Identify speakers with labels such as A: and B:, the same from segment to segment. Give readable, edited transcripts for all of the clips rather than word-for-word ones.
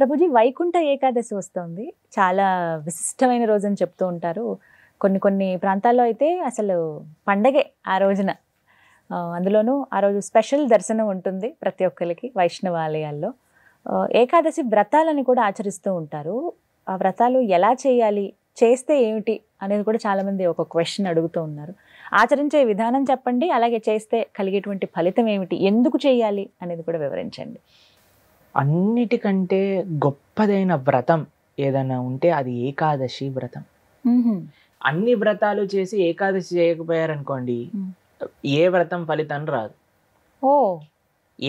A: ప్రభుజీ వైకుంఠ ఏకాదశి వస్తుంది. చాలా విశిష్టమైన రోజు అని చెప్తూ ఉంటారు. కొన్ని కొన్ని ప్రాంతాల్లో అయితే అసలు పండగే ఆ రోజున. అందులోనూ ఆ రోజు స్పెషల్ దర్శనం ఉంటుంది ప్రతి ఒక్కరికి వైష్ణవ ఆలయాల్లో. ఏకాదశి వ్రతాలని కూడా ఆచరిస్తూ ఉంటారు. ఆ వ్రతాలు ఎలా చేయాలి, చేస్తే ఏమిటి అనేది కూడా చాలామంది ఒక క్వశ్చన్ అడుగుతూ ఉన్నారు. ఆచరించే విధానం చెప్పండి, అలాగే చేస్తే కలిగేటువంటి ఫలితం ఏమిటి, ఎందుకు చేయాలి అనేది కూడా వివరించండి.
B: అన్నిటికంటే గొప్పదైన వ్రతం ఏదైనా ఉంటే అది ఏకాదశి వ్రతం. అన్ని వ్రతాలు చేసి ఏకాదశి చేయకపోయారనుకోండి, ఏ వ్రతం ఫలితం రాదు.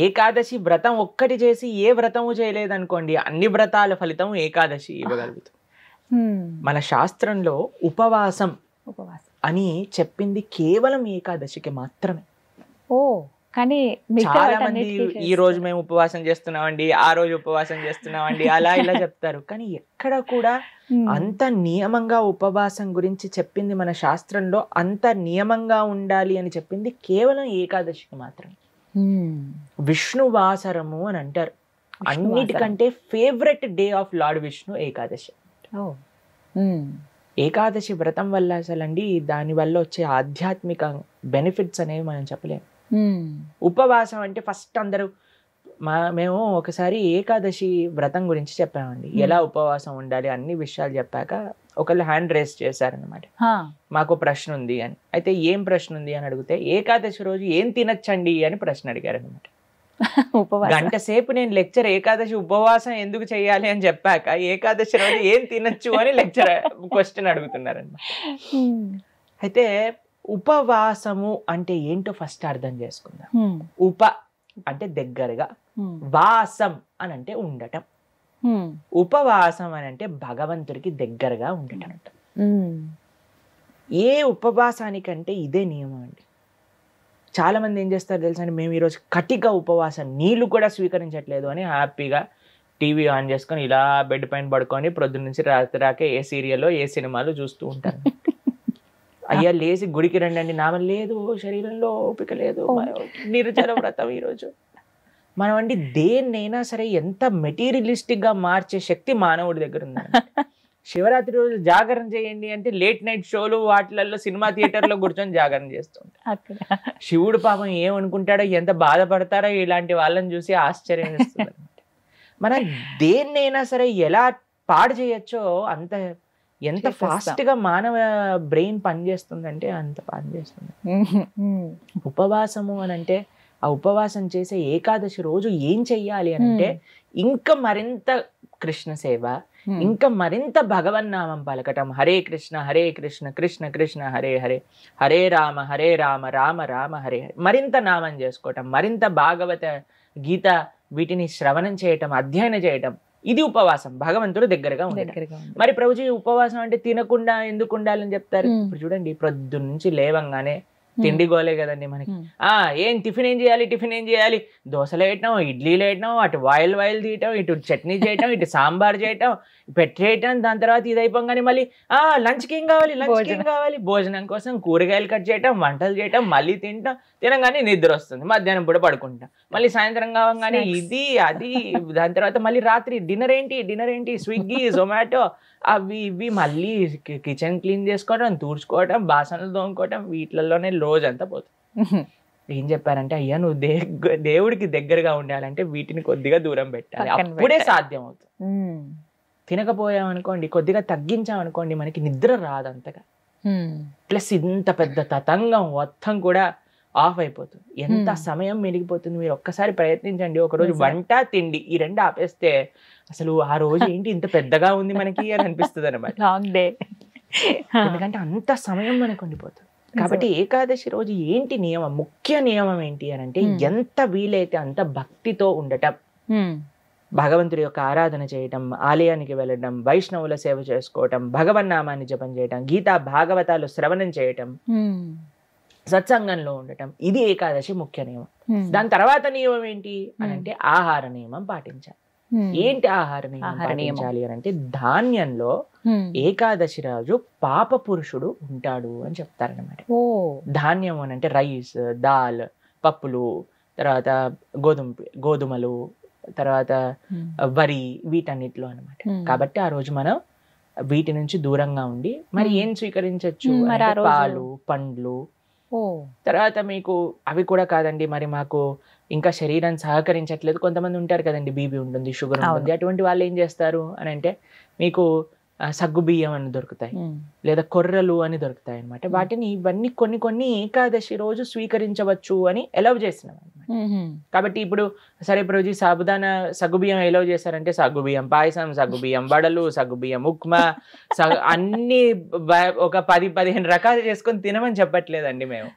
B: ఏకాదశి వ్రతం ఒక్కటి చేసి ఏ వ్రతము చేయలేదనుకోండి, అన్ని వ్రతాల ఫలితం ఏకాదశి ఇవ్వగలుగుతాం. మన శాస్త్రంలో ఉపవాసం అని చెప్పింది కేవలం ఏకాదశికి మాత్రమే.
A: కానీ
B: చాలా మంది ఈ రోజు మేము ఉపవాసం చేస్తున్నామండి, ఆ రోజు ఉపవాసం చేస్తున్నామండి, అలా ఇలా చెప్తారు. కానీ ఎక్కడ కూడా అంత నియమంగా ఉపవాసం గురించి చెప్పింది మన శాస్త్రంలో, అంత నియమంగా ఉండాలి అని చెప్పింది కేవలం ఏకాదశికి మాత్రమే. విష్ణువాసరము అని అంటారు. అన్నిటికంటే favourite day of lord Vishnu Ekadashi. Ekadashi వ్రతం వల్ల అసలండి దాని వల్ల వచ్చే ఆధ్యాత్మిక బెనిఫిట్స్ అనేవి మనం చెప్పలేము. ఉపవాసం అంటే ఫస్ట్ అందరూ మేము ఒకసారి ఏకాదశి వ్రతం గురించి చెప్పామండి, ఎలా ఉపవాసం ఉండాలి అన్ని విషయాలు చెప్పాక ఒకళ్ళు హ్యాండ్ రేస్ చేశారనమాట, మాకు ప్రశ్న ఉంది అని. అయితే ఏం ప్రశ్న ఉంది అని అడిగితే, ఏకాదశి రోజు ఏం తినచ్చండి అని ప్రశ్న అడిగారు అనమాట. గంట సేపు నేను లెక్చర్ ఏకాదశి ఉపవాసం ఎందుకు చేయాలి అని చెప్పాక ఏకాదశి రోజు ఏం తినచ్చు అని లెక్చర్ క్వశ్చన్ అడుగుతున్నారన్నమాట. అయితే ఉపవాసము అంటే ఏంటో ఫస్ట్ అర్థం చేసుకుందాం. ఉప అంటే దగ్గరగా, వాసం అని అంటే ఉండటం. ఉపవాసం అని అంటే భగవంతుడికి దగ్గరగా ఉండటం. ఏ ఉపవాసానికంటే ఇదే నియమం అండి. చాలా మంది ఏం చేస్తారు తెలుసా అండి, మేము ఈరోజు కటిక ఉపవాసం, నీళ్లు కూడా స్వీకరించట్లేదు అని హ్యాపీగా టీవీ ఆన్ చేసుకొని ఇలా బెడ్ పైన పడుకొని ప్రొద్దున నుంచి రాత్రి రాకే ఏ సీరియల్లో ఏ సినిమాలు చూస్తూ ఉంటారు. అయ్యా లేచి గుడికి రండి, నామం లేదు, శరీరంలో ఓపిక లేదు, నిర్జల వ్రతం ఈరోజు. మనం అండి దేన్నైనా సరే ఎంత మెటీరియలిస్టిక్ గా మార్చే శక్తి మానవుడి దగ్గర ఉందండి. శివరాత్రి రోజు జాగరణ చేయండి అంటే లేట్ నైట్ షోలు వాటిలలో సినిమా థియేటర్లో కూర్చొని జాగరణ చేస్తుంటారు. శివుడు పాపం ఏమనుకుంటాడో, ఎంత బాధపడతారో ఇలాంటి వాళ్ళని చూసి ఆశ్చర్యం వేస్తుంది అనమాట. మనం దేన్నైనా సరే ఎలా పాడు చేయొచ్చో అంత, ఎంత ఫాస్ట్ గా మానవ బ్రెయిన్ పనిచేస్తుందంటే అంత పనిచేస్తుంది. ఉపవాసము అని అంటే, ఆ ఉపవాసం చేసే ఏకాదశి రోజు ఏం చెయ్యాలి అని అంటే, ఇంకా మరింత కృష్ణ సేవ, ఇంకా మరింత భగవన్నామం పలకటం. హరే కృష్ణ కృష్ణ కృష్ణ హరే హరే, హరే రామ రామ రామ హరే హరే. మరింత నామం చేసుకోవటం, మరింత భాగవత గీత వీటిని శ్రవణం చేయటం, అధ్యయనం చేయటం. ఇది ఉపవాసం, భగవంతుడు దగ్గరగా ఉండటం. మరి ప్రభుజీ ఉపవాసం అంటే తినకుండా ఎందుకు ఉండాలని చెప్తారు? ఇప్పుడు చూడండి, ప్రొద్దున నుంచి లేవంగానే తిండి గోలే కదండి మనకి. ఏం టిఫిన్ ఏం చేయాలి, దోశలు వేయటం, ఇడ్లీలు వేయటం, అటు వాయిల్ తీయటం, ఇటు చట్నీ చేయటం, ఇటు సాంబార్ చేయటం, పెట్టేయటం. దాని తర్వాత ఇది అయిపోగానే మళ్ళీ లంచ్కి ఏం కావాలి, భోజనం కోసం కూరగాయలు కట్ చేయటం, వంటలు చేయటం, మళ్ళీ తినగానే నిద్ర వస్తుంది, మధ్యాహ్నం పూట పడుకుంటాం, మళ్ళీ సాయంత్రం కావగానే ఇది అది. దాని తర్వాత మళ్ళీ రాత్రి డిన్నర్ ఏంటి, స్విగ్గీ జొమాటో అవి ఇవి, మళ్ళీ కిచెన్ క్లీన్ చేసుకోవడం, తూడ్చుకోవటం, బాసనలు తోముకోవటం, వీటిలలోనే రోజంతా పోతుంది. ఏం చెప్పారంటే, అయ్యా నువ్వు దేవుడికి దగ్గరగా ఉండాలంటే వీటిని కొద్దిగా దూరం పెట్టాలి, అప్పుడే సాధ్యం అవుతుంది. తినకపోయామనుకోండి, కొద్దిగా తగ్గించామనుకోండి, మనకి నిద్ర రాదు అంతగా. ప్లస్ ఇంత పెద్ద తతంగం మొత్తం కూడా ఆఫ్ అయిపోతుంది. ఎంత సమయం మెరిగిపోతుంది. మీరు ఒక్కసారి ప్రయత్నించండి. ఒకరోజు వంట తిండి ఈ రెండు ఆపేస్తే అసలు ఆ రోజు ఏంటి ఇంత పెద్దగా ఉంది మనకి అని అనిపిస్తుంది అనమాట. Long day. ఎందుకంటే అంత సమయం మనకు ఉండిపోతుంది. కాబట్టి ఏకాదశి రోజు ఏంటి నియమం, ముఖ్య నియమం ఏంటి అని అంటే, ఎంత వీలైతే అంత భక్తితో ఉండటం, భగవంతుడి యొక్క ఆరాధన చేయటం, ఆలయానికి వెళ్ళడం, వైష్ణవుల సేవ చేసుకోవటం, భగవన్నామాన్ని జపం చేయటం, గీతా భాగవతాలు శ్రవణం చేయటం, సత్సంగంలో ఉండటం. ఇది ఏకాదశి ముఖ్య నియమం. దాని తర్వాత నియమం ఏంటి అని అంటే, ఆహార నియమం పాటించాలి. ఏంటి ఆహార నియమం పాటించాలి అని అంటే, ధాన్యంలో ఏకాదశి రోజు పాప పురుషుడు ఉంటాడు అని చెప్తారనమాట. ధాన్యం అని అంటే రైస్, దాల్, పప్పులు, తర్వాత గోధుమలు, తర్వాత వరి, వీటన్నిటిలో అనమాట. కాబట్టి ఆ రోజు మనం వీటి నుంచి దూరంగా ఉండి మరి ఏం స్వీకరించవచ్చు
A: మరి ఆ
B: అంటే
A: రోజు-
B: పాలు, పండ్లు. తర్వాత మీకు అవి కూడా కాదండి, మరి మాకు ఇంకా శరీరం సహకరించట్లేదు, కొంతమంది ఉంటారు కదండి, బీపీ ఉంటుంది, షుగర్ ఉంటుంది, అటువంటి వాళ్ళు ఏం చేస్తారు అని అంటే మీకు సగ్గు బియ్యం అని దొరుకుతాయి, లేదా కొర్రలు అని దొరుకుతాయి అనమాట. వాటిని ఇవన్నీ కొన్ని కొన్ని ఏకాదశి రోజు స్వీకరించవచ్చు అని ఎలవ్ చేసినాం అనమాట. కాబట్టి ఇప్పుడు సరే ప్రభుజీ సాబుదానా సగ్గుబియ్యం ఎలవ్ చేశారంటే సగ్గుబియ్యం పాయసం, సగ్గుబియ్యం వడలు, సగ్గుబియ్యం ఉప్మా, అన్ని ఒక 10-15 రకాలు చేసుకొని తినమని చెప్పట్లేదండి మేము.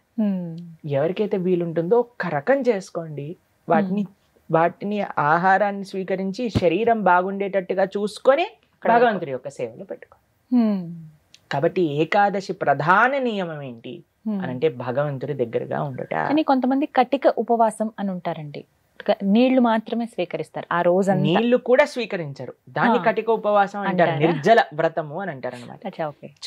B: ఎవరికైతే వీలుంటుందో ఒక్క రకం చేసుకోండి, వాటిని ఆహారాన్ని స్వీకరించి శరీరం బాగుండేటట్టుగా చూసుకొని భగవంతుడి యొక్క సేవలో పెట్టుకో. కాబట్టి ఏకాదశి ప్రధాన నియమం ఏంటి అని అంటే భగవంతుడి దగ్గరగా ఉండట.
A: కానీ కొంతమంది కటిక ఉపవాసం అని ఉంటారండి, నీళ్లు మాత్రమే స్వీకరిస్తారు ఆ రోజు.
B: నీళ్లు కూడా స్వీకరించరు, దాన్ని కటిక ఉపవాసం అంటారు, నిర్జల వ్రతము అని అంటారు అనమాట.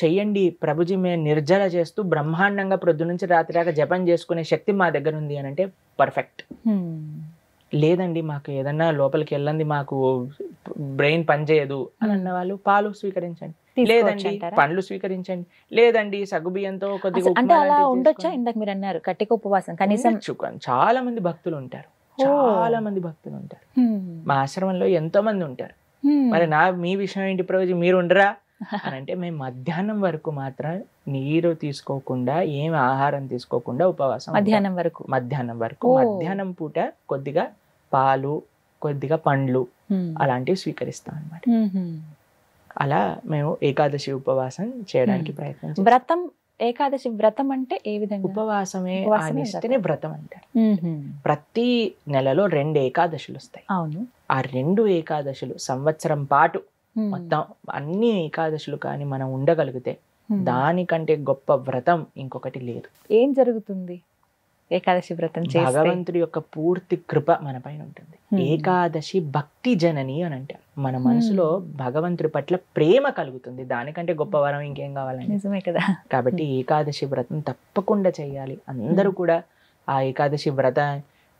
B: చెయ్యండి ప్రభుజీ, మేము నిర్జల చేస్తూ బ్రహ్మాండంగా ప్రొద్దు నుంచి రాత్రి దాకా జపం చేసుకునే శక్తి మా దగ్గర ఉంది అని అంటే పర్ఫెక్ట్. లేదండి మాకు ఏదన్నా లోపలికి వెళ్ళండి, మాకు బ్రెయిన్ పనిచేయదు అని అన్న వాళ్ళు పాలు స్వీకరించండి, లేదండి పండ్లు స్వీకరించండి, లేదండి సగ్గుబియ్యంతో కొద్దిగా
A: ఉండొచ్చా. ఇందాక మీరు అన్నారు కటిక ఉపవాసం కనీసం.
B: చాలా మంది భక్తులు ఉంటారు, చాలా మంది భక్తులు ఉంటారు, మా ఆశ్రమంలో ఎంతో మంది ఉంటారు. మరి మీ విషయం ఏంటి ప్రభుజీ, మీరు ఉండరా అని అంటే మేము మధ్యాహ్నం వరకు మాత్రం నీరు తీసుకోకుండా, ఏం ఆహారం తీసుకోకుండా ఉపవాసం.
A: మధ్యాహ్నం వరకు
B: మధ్యాహ్నం పూట కొద్దిగా పాలు, కొద్దిగా పండ్లు అలాంటివి స్వీకరిస్తాం అన్నమాట. అలా మేము ఏకాదశి ఉపవాసం చేయడానికి ప్రయత్నం.
A: వ్రతం, ఏకాదశి వ్రతం అంటే ఏ విధంగా?
B: ఉపవాసమే ఆనిస్తేనే వ్రతం అంటారు. ప్రతి నెలలో 2 ఏకాదశులు వస్తాయి.
A: అవును.
B: ఆ 2 ఏకాదశులు సంవత్సరం పాటు మొత్తం అన్ని ఏకాదశులు కానీ మనం ఉండగలిగితే దానికంటే గొప్ప వ్రతం ఇంకొకటి లేదు.
A: ఏం జరుగుతుంది ఏకాదశి వ్రతం చేస్తే?
B: భగవంతుడి యొక్క పూర్తి కృప మన పైన ఉంటుంది. ఏకాదశి భక్తి జనని అని అంటారు. మన మనసులో భగవంతుడి పట్ల ప్రేమ కలుగుతుంది, దానికంటే గొప్ప వరం ఇంకేం కావాలండి.
A: నిజమే కదా.
B: కాబట్టి ఏకాదశి వ్రతం తప్పకుండా చేయాలి. అందరూ కూడా ఆ ఏకాదశి వ్రత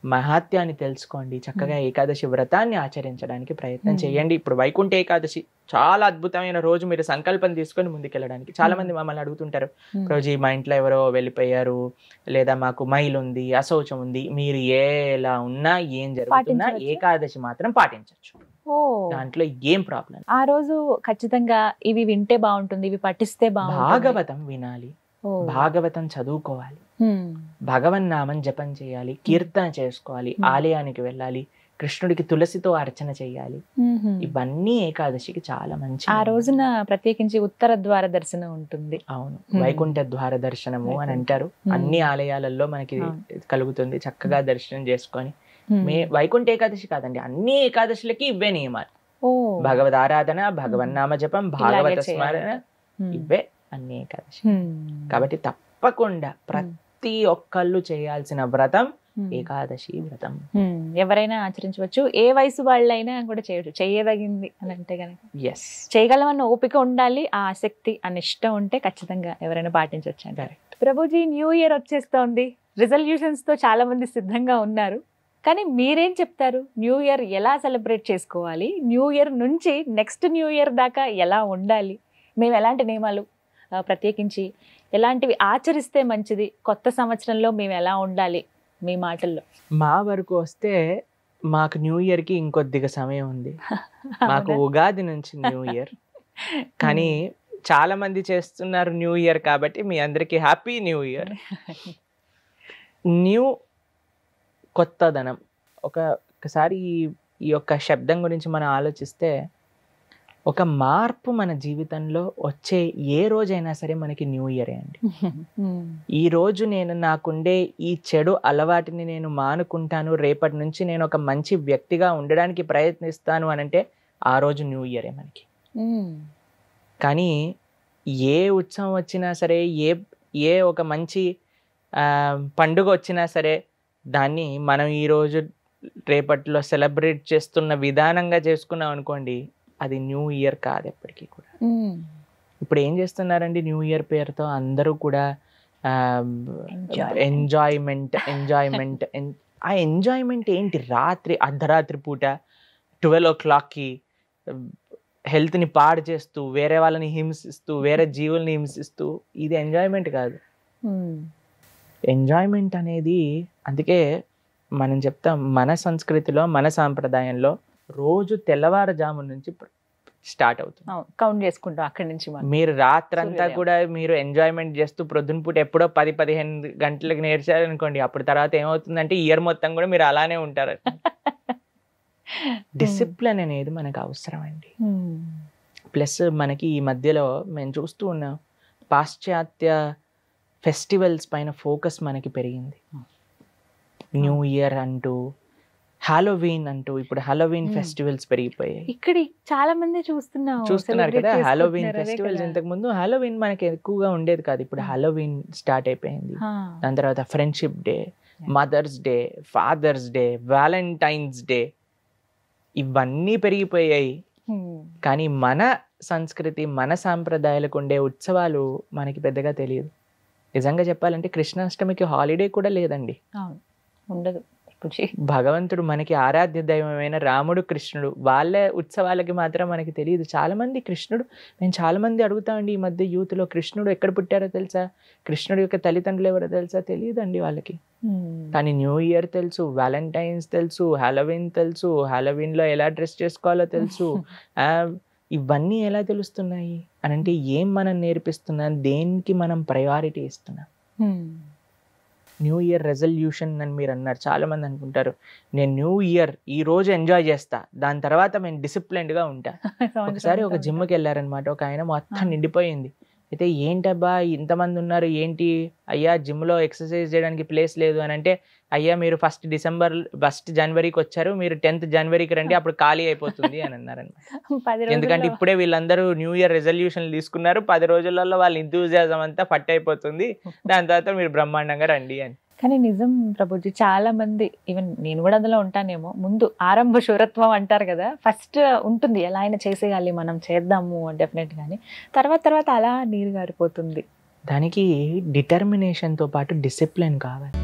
B: మహాత్యాన్ని తెలుసుకోండి, చక్కగా ఏకాదశి వ్రతాన్ని ఆచరించడానికి ప్రయత్నం చేయండి. ఇప్పుడు వైకుంఠ ఏకాదశి చాలా అద్భుతమైన రోజు, మీరు సంకల్పం తీసుకొని ముందుకెళ్ళడానికి. చాలా మంది మమ్మల్ని అడుగుతుంటారు, రోజు మా ఇంట్లో ఎవరో వెళ్ళిపోయారు, లేదా మాకు మైల్ ఉంది, అశౌచం ఉంది, మీరు ఎలా ఉన్నా ఏం జరుగుతున్నా ఏకాదశి మాత్రం పాటించవచ్చు, దాంట్లో ఏం ప్రాబ్లం.
A: ఆ రోజు ఖచ్చితంగా ఇవి వింటే బాగుంటుంది, ఇవి పఠిస్తే బాగుంటుంది.
B: భాగవతం వినాలి, భాగవతం చదువుకోవాలి, భగవన్నామం జపం చేయాలి, కీర్తన చేసుకోవాలి, ఆలయానికి వెళ్ళాలి, కృష్ణుడికి తులసితో అర్చన చేయాలి. ఇవన్నీ ఏకాదశికి చాలా మంచి.
A: ఆ రోజున ప్రత్యేకించి ఉత్తర ద్వార దర్శనం ఉంటుంది.
B: అవును, వైకుంఠ ద్వార దర్శనము అని అంటారు. అన్ని ఆలయాలలో మనకి కలుగుతుంది. చక్కగా దర్శనం చేసుకొని వైకుంఠ ఏకాదశి కాదండి, అన్ని ఏకాదశులకి ఇవే నియమాలు. భగవద్ ఆరాధన, భగవన్నామ జపం, భాగవత స్మరణ, ఇవే అన్ని ఏకాదశి. కాబట్టి తప్పకుండా ప్రతి ఒక్కళ్ళు చేయాల్సిన వ్రతం ఏకాదశి వ్రతం.
A: ఎవరైనా ఆచరించవచ్చు, ఏ వయసు వాళ్ళైనా కూడా చేయవచ్చు, చేయదగింది అని అంటే కనుక.
B: ఎస్,
A: చేయగలమన్న ఓపిక ఉండాలి, ఆ ఆసక్తి, ఆ నిష్ట ఉంటే ఖచ్చితంగా ఎవరైనా పాటించవచ్చు అంటారు. ప్రభుజీ, న్యూ ఇయర్ వచ్చేస్తోంది, రిజల్యూషన్స్ తో చాలా మంది సిద్ధంగా ఉన్నారు. కానీ మీరేం చెప్తారు? న్యూ ఇయర్ ఎలా సెలబ్రేట్ చేసుకోవాలి, న్యూ ఇయర్ నుంచి నెక్స్ట్ న్యూ ఇయర్ దాకా ఎలా ఉండాలి, మేము ఎలాంటి నియమాలు ప్రత్యేకించి ఎలాంటివి ఆచరిస్తే మంచిది, కొత్త సంవత్సరంలో మేము ఎలా ఉండాలి, మీ మాటల్లో?
B: మా వరకు వస్తే మాకు న్యూ ఇయర్ కి ఇంకొద్దిగా సమయం ఉంది. మాకు ఉగాది నుంచి న్యూ ఇయర్, కానీ చాలా మంది చేస్తున్నారు న్యూ ఇయర్. కాబట్టి మీ అందరికీ హ్యాపీ న్యూ ఇయర్. న్యూ కొత్తదనం. ఒకసారి ఈ యొక్క శబ్దం గురించి మనం ఆలోచిస్తే, ఒక మార్పు మన జీవితంలో వచ్చే ఏ రోజైనా సరే మనకి న్యూ ఇయరే అండి. ఈ రోజు నేను నాకుండే ఈ చెడు అలవాటుని నేను మానుకుంటాను, రేపటి నుంచి నేను ఒక మంచి వ్యక్తిగా ఉండడానికి ప్రయత్నిస్తాను అని అంటే ఆ రోజు న్యూ ఇయరే మనకి. కానీ ఏ ఉత్సవం వచ్చినా సరే, ఏ ఒక మంచి పండుగ వచ్చినా సరే, దాన్ని మనం ఈరోజు రేపట్లో సెలబ్రేట్ చేస్తున్న విధానంగా చేసుకున్నాం అనుకోండి, అది న్యూ ఇయర్ కాదు ఎప్పటికీ కూడా. ఇప్పుడు ఏం చేస్తున్నారండి న్యూ ఇయర్ పేరుతో అందరూ కూడా ఎంజాయ్మెంట్. ఆ ఎంజాయ్మెంట్ ఏంటి? అర్ధరాత్రి పూట 12 o'clockకి హెల్త్ని పాడు చేస్తూ, వేరే వాళ్ళని హింసిస్తూ, వేరే జీవుల్ని హింసిస్తూ, ఇది ఎంజాయ్మెంట్ కాదు. ఎంజాయ్మెంట్ అనేది, అందుకే మనం చెప్తాం మన సంస్కృతిలో, మన సాంప్రదాయంలో రోజు తెల్లవారుజాము నుంచి స్టార్ట్ అవుతుంది.
A: కౌంట్ చేసుకుంటాం అక్కడి నుంచి.
B: మీరు రాత్రంతా కూడా మీరు ఎంజాయ్మెంట్ చేస్తూ ప్రొద్దున పూట ఎప్పుడో 10-15 గంటలకు నేర్చారనుకోండి, అప్పుడు తర్వాత ఏమవుతుందంటే ఇయర్ మొత్తం కూడా మీరు అలానే ఉంటారు. డిసిప్లిన్ అనేది మనకు అవసరం అండి. ప్లస్ మనకి ఈ మధ్యలో మేము చూస్తూ ఉన్నాం, పాశ్చాత్య ఫెస్టివల్స్ పైన ఫోకస్ మనకి పెరిగింది. న్యూ ఇయర్ అంటూ, హాలోవీన్ అంటూ, ఇప్పుడు హాలోవీన్ ఫెస్టివల్స్ పెరిగిపోయాయి.
A: ఇక్కడ చాలా మంది
B: చూస్తున్నారు కదా హాలోవీన్ ఫెస్టివల్స్. ఇంతకు ముందు హాలోవీన్ మనకి ఎక్కువగా ఉండేది కాదు, ఇప్పుడు హాలోవీన్ స్టార్ట్ అయిపోయింది. దాని తర్వాత friendship day, mother's day, father's day, valentine's day, ఇవన్నీ పెరిగిపోయాయి. కానీ మన సంస్కృతి, మన సాంప్రదాయాలకు ఉండే ఉత్సవాలు మనకి పెద్దగా తెలియదు. నిజంగా చెప్పాలంటే కృష్ణాష్టమికి హాలిడే కూడా లేదండి,
A: ఉండదు.
B: భగవంతుడు మనకి ఆరాధ్య దైవమైన రాముడు, కృష్ణుడు, వాళ్ళ ఉత్సవాలకి మాత్రం మనకి తెలియదు. చాలా మంది కృష్ణుడు, నేను చాలా మంది అడుగుతామండి ఈ మధ్య యూత్లో, కృష్ణుడు ఎక్కడ పుట్టారో తెలుసా, కృష్ణుడు యొక్క తల్లిదండ్రులు ఎవరో తెలుసా, తెలియదండి వాళ్ళకి. కానీ న్యూ ఇయర్ తెలుసు, వ్యాలంటైన్స్ తెలుసు, హాలోవీన్ తెలుసు, హాలోవీన్లో ఎలా డ్రెస్ చేసుకోవాలో తెలుసు. ఇవన్నీ ఎలా తెలుస్తున్నాయి అని అంటే ఏం మనం నేర్పిస్తున్నాం, దేనికి మనం ప్రయారిటీ ఇస్తున్నాం. న్యూ ఇయర్ రెజల్యూషన్ అని మీరు అన్నారు, చాలా మంది అనుకుంటారు నేను న్యూ ఇయర్ ఈ రోజు ఎంజాయ్ చేస్తా, దాని తర్వాత నేను డిసిప్లైన్డ్గా ఉంటా. ఒకసారి ఒక జిమ్కి వెళ్ళారనమాట, ఒక ఆయన మొత్తం నిండిపోయింది. అయితే ఏంటబ్బా ఇంతమంది ఉన్నారు ఏంటి అయ్యా, జిమ్లో ఎక్సర్సైజ్ చేయడానికి ప్లేస్ లేదు అని అంటే, అయ్యా మీరు 1 జనవరికి వచ్చారు, మీరు 10th జనవరికి రండి, అప్పుడు ఖాళీ అయిపోతుంది అని అన్నారనమాట. ఎందుకంటే ఇప్పుడే వీళ్ళందరూ న్యూ ఇయర్ రెజల్యూషన్లు తీసుకున్నారు, 10 రోజులలో వాళ్ళ ఇంథూజియాజం అంతా పట్టు అయిపోతుంది, దాని తర్వాత మీరు బ్రహ్మాండంగా రండి అని.
A: కానీ నిజం ప్రభుజీ, చాలా మంది, ఈవెన్ నేను కూడా అందులో ఉంటానేమో, ముందు ఆరంభ శూరత్వం అంటారు కదా, ఫస్ట్ ఉంటుంది ఎలా అయినా చేసేయాలి, మనం చేద్దాము డెఫినెట్ గానీ, తర్వాత అలా నీరు గారిపోతుంది.
B: దానికి డిటర్మినేషన్తో పాటు డిసిప్లిన్ కావాలి.